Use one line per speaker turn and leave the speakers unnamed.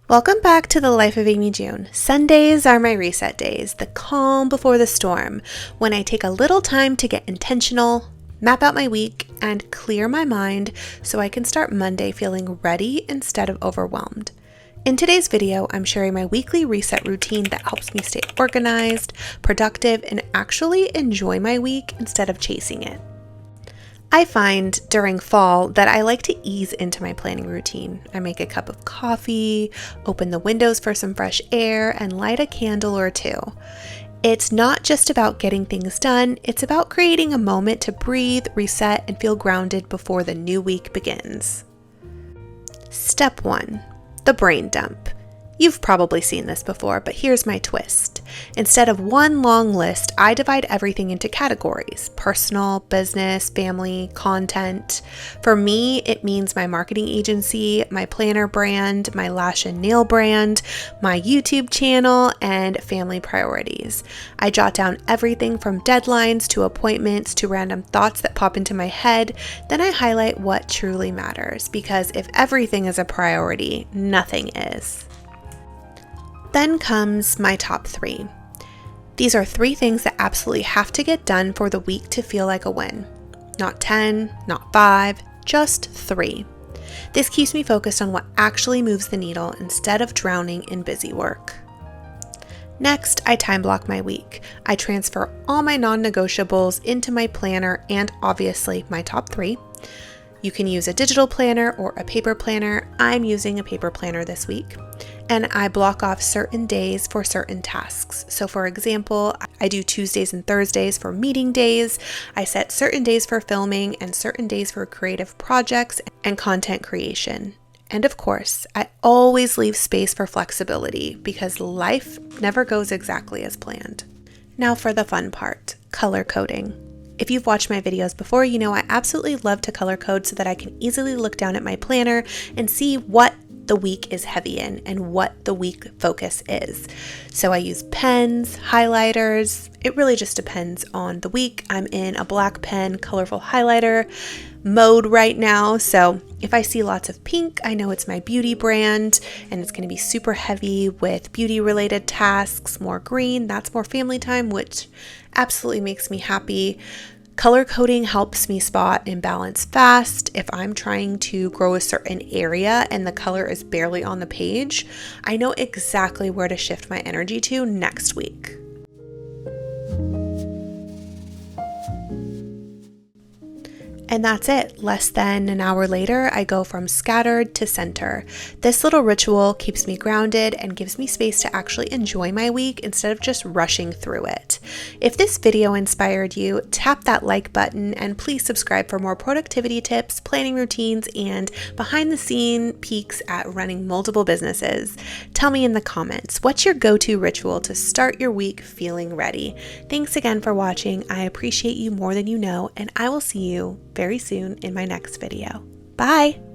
Welcome back to the Life of Amy June. Sundays are my reset days, the calm before the storm, when I take a little time to get intentional, map out my week, and clear my mind so I can start Monday feeling ready instead of overwhelmed. In today's video, I'm sharing my weekly reset routine that helps me stay organized, productive, and actually enjoy my week instead of chasing it. I find during fall that I like to ease into my planning routine. I make a cup of coffee, open the windows for some fresh air, and light a candle or two. It's not just about getting things done, it's about creating a moment to breathe, reset, and feel grounded before the new week begins. Step 1. The brain dump. You've probably seen this before, but here's my twist. Instead of one long list, I divide everything into categories: personal, business, family, content. For me, it means my marketing agency, my planner brand, my lash and nail brand, my YouTube channel, and family priorities. I jot down everything from deadlines to appointments to random thoughts that pop into my head. Then I highlight what truly matters, because if everything is a priority, nothing is. Then comes my top 3. These are 3 things that absolutely have to get done for the week to feel like a win. Not 10, not 5, just 3. This keeps me focused on what actually moves the needle instead of drowning in busy work. Next, I time block my week. I transfer all my non-negotiables into my planner and obviously my top 3. You can use a digital planner or a paper planner. I'm using a paper planner this week. And I block off certain days for certain tasks. So for example, I do Tuesdays and Thursdays for meeting days. I set certain days for filming and certain days for creative projects and content creation. And of course, I always leave space for flexibility because life never goes exactly as planned. Now for the fun part, color coding. If you've watched my videos before, you know I absolutely love to color code so that I can easily look down at my planner and see what the week is heavy in and what the week focus is. So I use pens, highlighters. It really just depends on the week. I'm in a black pen, colorful highlighter mode right now. So if I see lots of pink, I know it's my beauty brand and it's going to be super heavy with beauty related tasks. More green, that's more family time, which absolutely makes me happy. Color coding helps me spot imbalance fast. If I'm trying to grow a certain area and the color is barely on the page, I know exactly where to shift my energy to next week. And that's it. Less than an hour later, I go from scattered to center. This little ritual keeps me grounded and gives me space to actually enjoy my week instead of just rushing through it. If this video inspired you, tap that like button and please subscribe for more productivity tips, planning routines, and behind the scene peeks at running multiple businesses. Tell me in the comments, what's your go-to ritual to start your week feeling ready? Thanks again for watching. I appreciate you more than you know, and I will see you very soon in my next video. Bye!